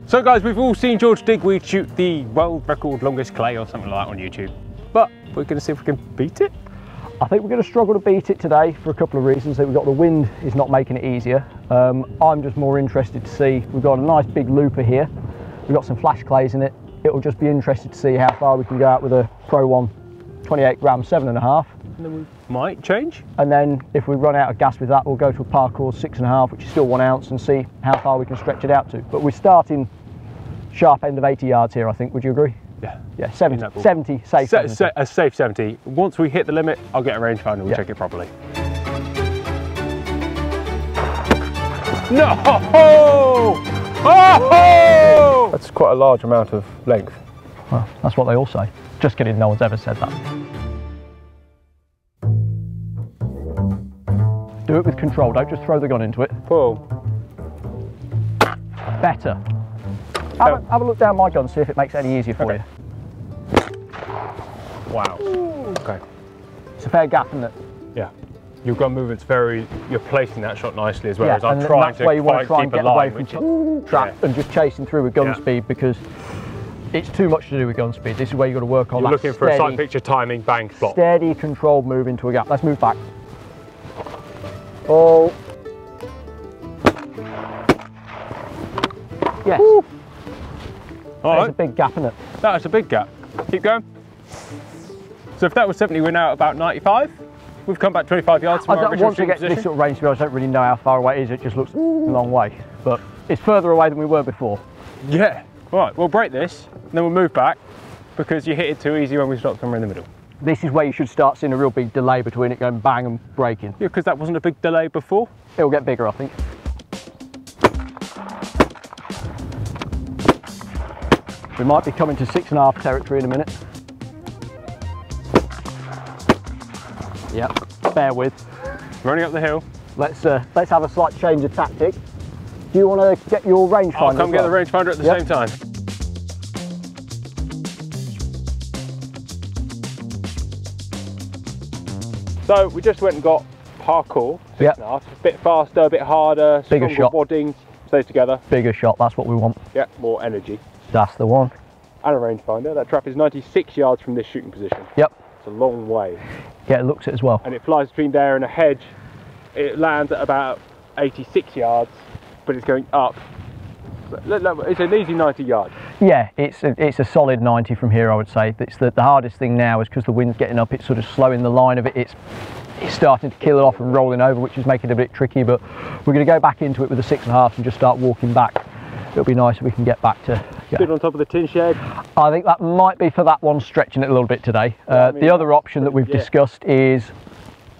So guys, we've all seen George Digweed shoot the world record longest clay or something like that on YouTube, but we're going to see if we can beat it. I think we're going to struggle to beat it today for a couple of reasons. We've got the wind is not making it easier. I'm just more interested to see, we've got a nice big looper here. We've got some flash clays in it. It'll just be interesting to see how far we can go out with a Pro One 28 gram 7.5. And then we might change. And then if we run out of gas with that, we'll go to a Parkour 6.5, which is still 1 ounce, and see how far we can stretch it out to. But we're starting sharp end of 80 yards here, I think. Would you agree? Yeah. Yeah, 70 safe. A safe 70. Once we hit the limit, I'll get a rangefinder and we'll check it properly. No! Oh! That's quite a large amount of length. Well, that's what they all say. Just kidding, no one's ever said that. Do it with control, don't just throw the gun into it. Pull. Better. Have a look down my gun, see if it makes it any easier for you. Wow. Okay. It's a fair gap, isn't it? Yeah. Your gun movement's you're placing that shot nicely as well, yeah, as I'm trying that's where you want to try and keep get a line, away from trap and just chasing through with gun speed, because it's too much to do with gun speed. This is where you've got to work on You're that looking for a sight picture timing, bang, flop. Steady, controlled move into a gap. Let's move back. Oh. Yes. Woo. There's a big gap in it. That is a big gap. Keep going. So if that was 70, we're now at about 95. We've come back 25 yards from our original once we get to this sort of range, I don't really know how far away it is. It just looks a long way, but it's further away than we were before. Yeah. Right, we'll break this, and then we'll move back, because you hit it too easy when we stop somewhere in the middle. This is where you should start seeing a real big delay between it going bang and breaking. Yeah, because that wasn't a big delay before. It'll get bigger, I think. We might be coming to 6.5 territory in a minute. Yep, bear with. Running up the hill. Let's have a slight change of tactic. Do you want to get your rangefinder? I'll come get the rangefinder at the same time. So we just went and got Parkour 6.5. A bit faster, a bit harder, bigger shot. Wadding, stays together. Bigger shot, that's what we want. Yeah, more energy. That's the one. And a rangefinder. That trap is 96 yards from this shooting position. Yep. It's a long way. Yeah, it looks it as well. And it flies between there and a hedge. It lands at about 86 yards, but it's going up. It's an easy 90 yards. Yeah, it's a solid 90 from here, I would say. It's the hardest thing now is because the wind's getting up, it's sort of slowing the line of it. It's starting to kill it off and rolling over, which is making it a bit tricky, but we're going to go back into it with the 6.5 and just start walking back. It'll be nice if we can get back to... Stood on top of the tin shed. I think that might be for that one, stretching it a little bit today. The other option that we've discussed is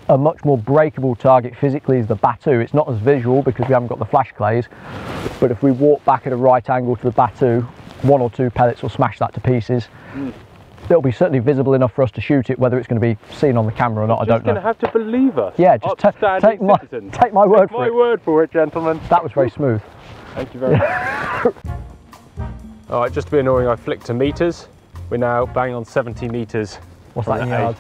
a much more breakable target physically is the Batu. It's not as visual because we haven't got the flash clays, but if we walk back at a right angle to the Batu, 1 or 2 pellets will smash that to pieces. It'll be certainly visible enough for us to shoot it. Whether it's going to be seen on the camera or not, I don't know. You're going to have to believe us. Yeah, just take my word for it. Take my word for it, gentlemen. That was very smooth. Thank you very much. All right, just to be annoying, I flicked to meters. We're now bang on 70 meters. What's that in yards?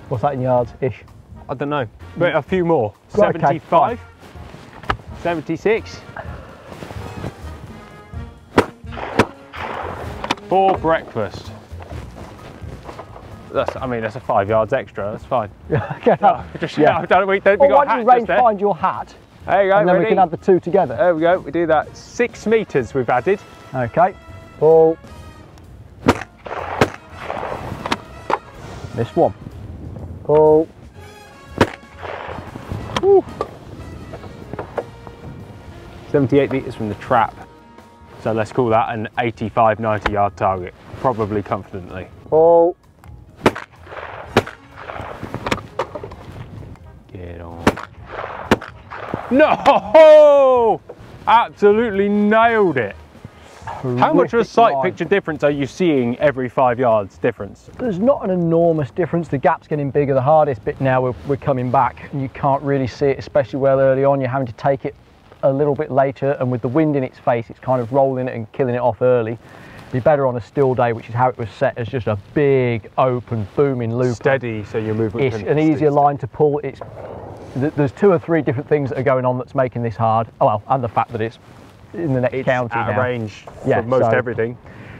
What's that in yards-ish? I don't know, but a few more. Right, 75, okay, 76. For breakfast. That's a 5 yards extra, that's fine. Okay. Don't we got why don't you range find your hat? There you go, and then we can add the 2 together. There we go, we do that. 6 meters we've added. Okay, pull. This one. Pull. Woo. 78 meters from the trap. So let's call that an 85, 90 yard target, probably confidently. Pull. Get on. No! Absolutely nailed it. How much of a sight picture difference are you seeing every 5 yards difference? There's not an enormous difference. The gap's getting bigger. The hardest bit now, we're coming back and you can't really see it, especially well early on. You're having to take it a little bit later, and with the wind in its face, it's kind of rolling it and killing it off early. It'd be better on a still day, which is how it was set, as just a big, open, booming loop. Steady, so your movement. It's an easier line to pull. There's 2 or 3 different things that are going on that's making this hard. Oh, well, and the fact that it's in the next county out now. of range for most everything.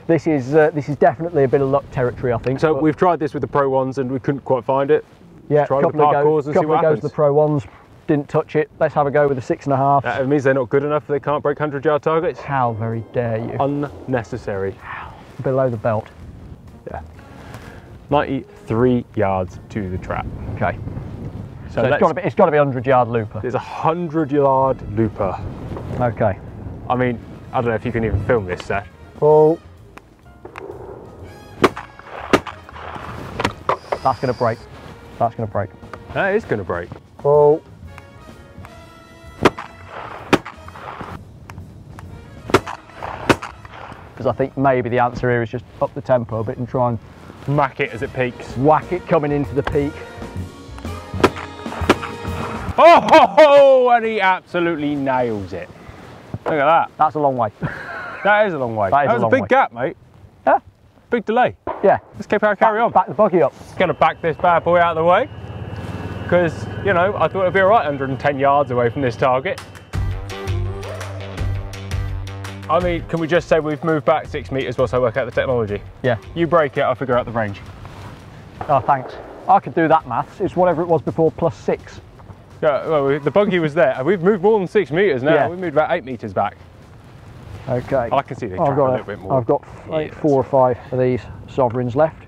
This is definitely a bit of luck territory, I think. So we've tried this with the Pro ones and we couldn't quite find it. Yeah, a couple of goes with the Pro ones, didn't touch it. Let's have a go with the 6.5. That means they're not good enough, they can't break 100-yard targets. How very dare you. Unnecessary. Below the belt. Yeah. 93 yards to the trap. Okay. So it's got to be 100-yard looper. There's a 100-yard looper. Okay. I mean, I don't know if you can even film this, Seth. Pull. That's going to break. That's going to break. That is going to break. Pull. Because I think maybe the answer here is just up the tempo a bit and try and Mack it as it peaks. Whack it coming into the peak. Oh, ho, ho, and he absolutely nails it. Look at that. That's a long way. That is a long way. That was a big gap, mate. Yeah. Big delay. Yeah. Let's carry on. Back the buggy up. Gonna back this bad boy out of the way. Because, you know, I thought it'd be all right 110 yards away from this target. I mean, can we just say we've moved back 6 meters whilst I work out the technology? Yeah. You break it, I'll figure out the range. Oh, thanks. I could do that maths. It's whatever it was before plus 6. Yeah, well, the buggy was there, and we've moved more than 6 meters now. Yeah. We've moved about 8 meters back. Okay. I can see the track a little bit more. I've got 4 or 5 of these sovereigns left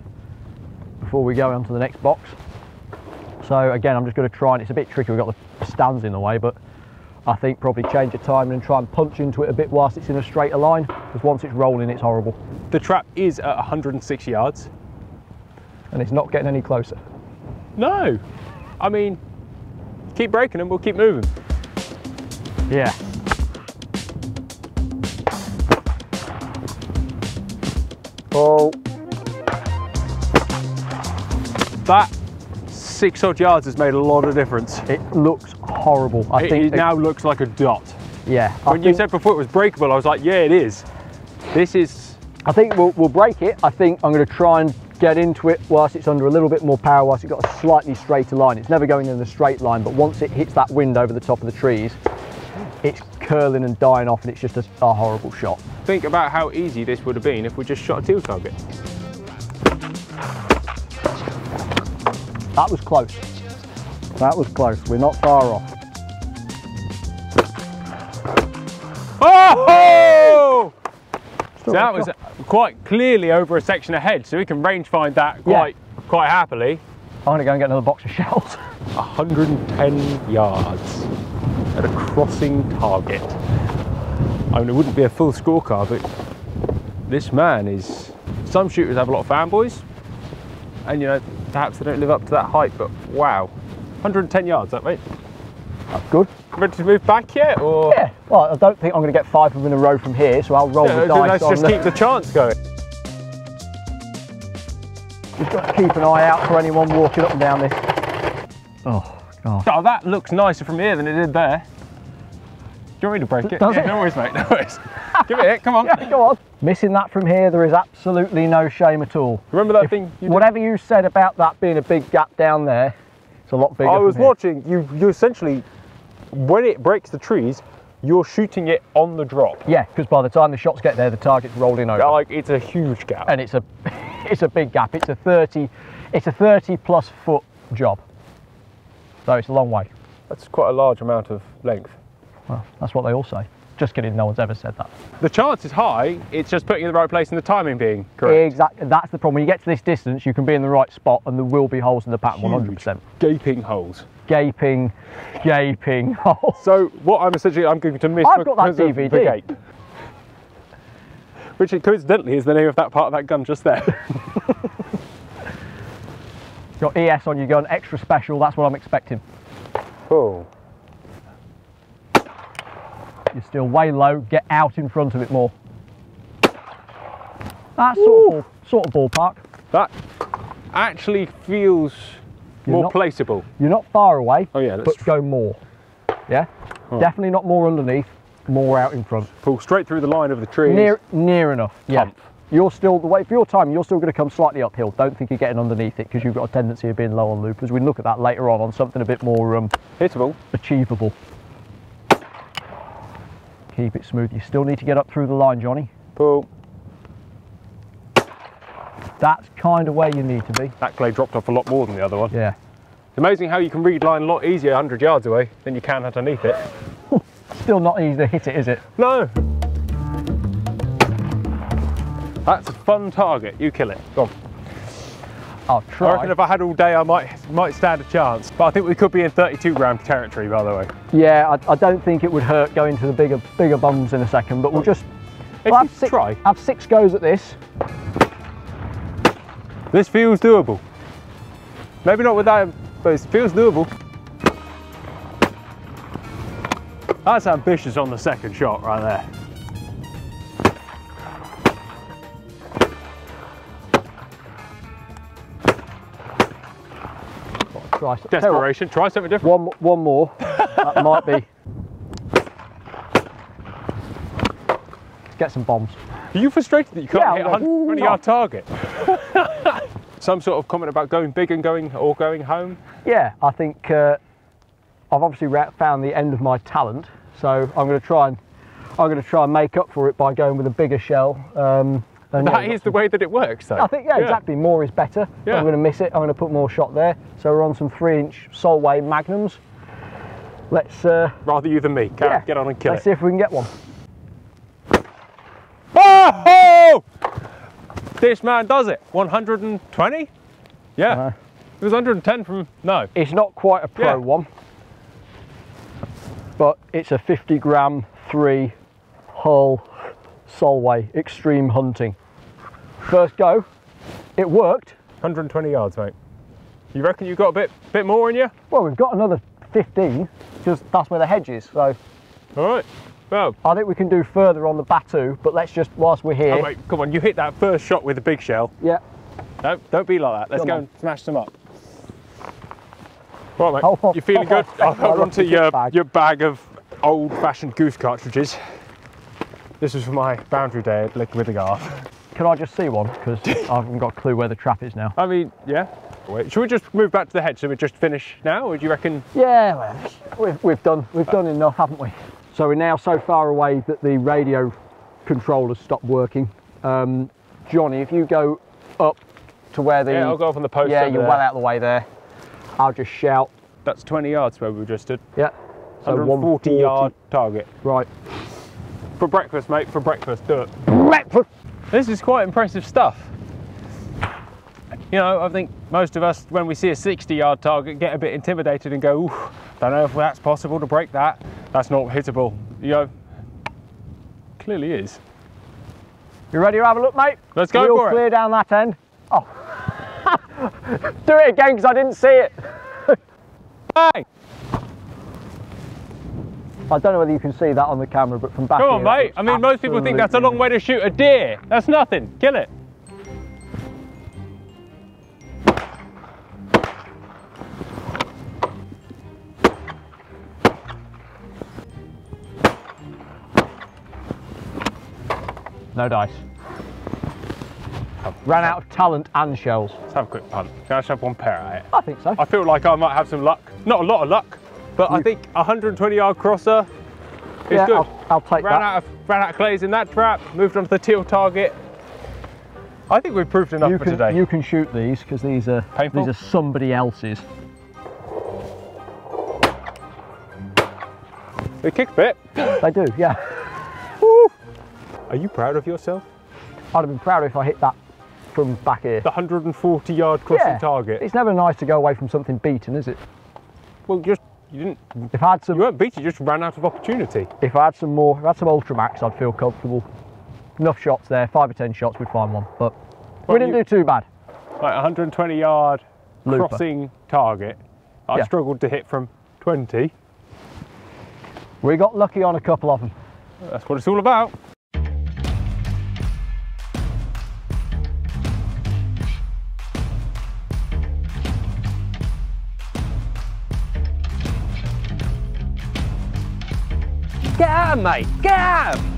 before we go on to the next box. So again, I'm just going to try, and it's a bit tricky. We've got the stands in the way, but I think probably change the timing and try and punch into it a bit whilst it's in a straighter line, because once it's rolling, it's horrible. The trap is at 106 yards. And it's not getting any closer. No. I mean, keep breaking them, we'll keep moving. Yeah. Oh. That 6 odd yards has made a lot of difference. It looks horrible. I think it now looks like a dot. Yeah. When you said before it was breakable, I was like, yeah, it is. This is... I think we'll break it. I think I'm going to try and get into it whilst it's under a little bit more power, whilst it's got a slightly straighter line. It's never going in a straight line, but once it hits that wind over the top of the trees, it's curling and dying off, and it's just a horrible shot. Think about how easy this would have been if we just shot a teal target. That was close. That was close. We're not far off. Oh! So that was quite clearly over a section ahead, so we can range find that quite happily. I'm going to go and get another box of shells. 110 yards at a crossing target. I mean, it wouldn't be a full scorecard, but this man is... Some shooters have a lot of fanboys, and you know, perhaps they don't live up to that height, but wow. 110 yards, that mate. That's good. Ready to move back yet, or? Yeah, well, I don't think I'm going to get 5 of them in a row from here, so I'll roll the dice. Let's just keep the chance going. Just got to keep an eye out for anyone walking up and down this. Oh, God. Oh, that looks nicer from here than it did there. Do you want me to break it? Does it? No worries, mate, no worries. Give it a hit, come on. Yeah, go on. Missing that from here, there is absolutely no shame at all. Remember that thing you did? Whatever you said about that being a big gap down there, it's a lot bigger. I was watching, you essentially, when it breaks the trees, you're shooting it on the drop. Yeah, because by the time the shots get there, the target's rolling over. Like, it's a huge gap. And it's a big gap. It's a 30 plus foot job. So it's a long way. That's quite a large amount of length. Well, that's what they all say. Just kidding, no one's ever said that. The chance is high, it's just putting you in the right place and the timing being correct. Exactly, that's the problem. When you get to this distance, you can be in the right spot and there will be holes in the pattern, 100%. Gaping holes. Gaping holes. So what I'm going to miss I've got that DVD. The gape. Which coincidentally is the name of that part of that gun just there. Got ES on your gun, extra special, that's what I'm expecting. Oh. You're still way low, get out in front of it more. That's sort of ballpark. That actually feels more placeable. You're not far away, but go more. Yeah? Oh. Definitely not more underneath, more out in front. Pull straight through the line of the trees. Near enough, yeah. You're still, the way for your time, you're still going to come slightly uphill. Don't think you're getting underneath it, because you've got a tendency of being low on loopers. We can look at that later on something a bit more hittable, achievable. Keep it smooth. You still need to get up through the line, Johnny. Pull. That's kind of where you need to be. That clay dropped off a lot more than the other one. Yeah. It's amazing how you can read line a lot easier 100 yards away than you can underneath it. Still not easy to hit it, is it? No. That's a fun target. You kill it. Go on. I'll try. I reckon if I had all day, I might stand a chance. But I think we could be in 32 gram territory, by the way. Yeah, I don't think it would hurt going to the bigger bums in a second, but we'll just have 6 goes at this. This feels doable. Maybe not with that, but it feels doable. That's ambitious on the second shot right there. Desperation, try something different. One more, that might be. Get some bombs. Are you frustrated that you can't hit a 120-yard target? Some sort of comment about going big and going home? Yeah, I think I've obviously found the end of my talent, so I'm going to try and make up for it by going with a bigger shell. That is the way that it works, though. I think, yeah, exactly. More is better. Yeah. I'm going to miss it. I'm going to put more shot there. So we're on some 3-inch Solway Magnums. Let's. Rather you than me. Get on and kill it. Let's see if we can get one. Oh! This man does it. 120? Yeah. It was 110 from no. It's not quite a pro one, but it's a 50 gram 3 hull Solway Extreme Hunting. First go, it worked. 120 yards, mate. You reckon you got a bit more in you? Well, we've got another 15, because that's where the hedge is. So. All right. Well, I think we can do further on the Batu, but let's just, whilst we're here. Oh, wait, come on, you hit that first shot with the big shell. Yeah. No, don't be like that. Let's go and smash them up. Right, mate, you feeling good? I'll hold on to your bag of old-fashioned goose cartridges. This was for my boundary day at Lick with the Garth. Can I just see one? Because I haven't got a clue where the trap is now. I mean, yeah. Wait, should we just move back to the hedge? So we just finish now, or do you reckon? Yeah, well, we've done enough, haven't we? So we're now so far away that the radio controller's stopped working. Johnny, if you go up to where the... Yeah, I'll go up on the post. Yeah, you're well out of the way there. I'll just shout. That's 20 yards where we just stood. Yeah. So 140 yard target. Right. For breakfast, mate, for breakfast, do it. Breakfast! This is quite impressive stuff. You know, I think most of us, when we see a 60-yard target, get a bit intimidated and go, ooh, don't know if that's possible to break that. That's not hittable. You know, clearly is. You ready to have a look, mate? Let's go for it. Clear down that end. Oh. Do it again, because I didn't see it. Bang! I don't know whether you can see that on the camera, but from back here... Come on, mate. I mean, most people think that's a long way to shoot a deer. That's nothing. Kill it. No dice. Ran out of talent and shells. Let's have a quick punt. Can I just have one pair at it? I think so. I feel like I might have some luck. Not a lot of luck, but I think a 120-yard crosser is good. I'll take that. Ran out of clays in that trap, moved on to the teal target. I think we've proved enough for today. You can shoot these, because these are somebody else's. They kick a bit. They do, yeah. Woo. Are you proud of yourself? I'd have been prouder if I hit that from back here. The 140-yard crossing target. It's never nice to go away from something beaten, is it? Well, you didn't. If I had some, you weren't beaten. You just ran out of opportunity. If I had some more, if I had some Ultramax, I'd feel comfortable. Enough shots there, 5 or 10 shots, we'd find one. But we didn't do too bad. Like 120-yard crossing target. I struggled to hit from 20. We got lucky on a couple of them. That's what it's all about. Get at him, mate! Get at him!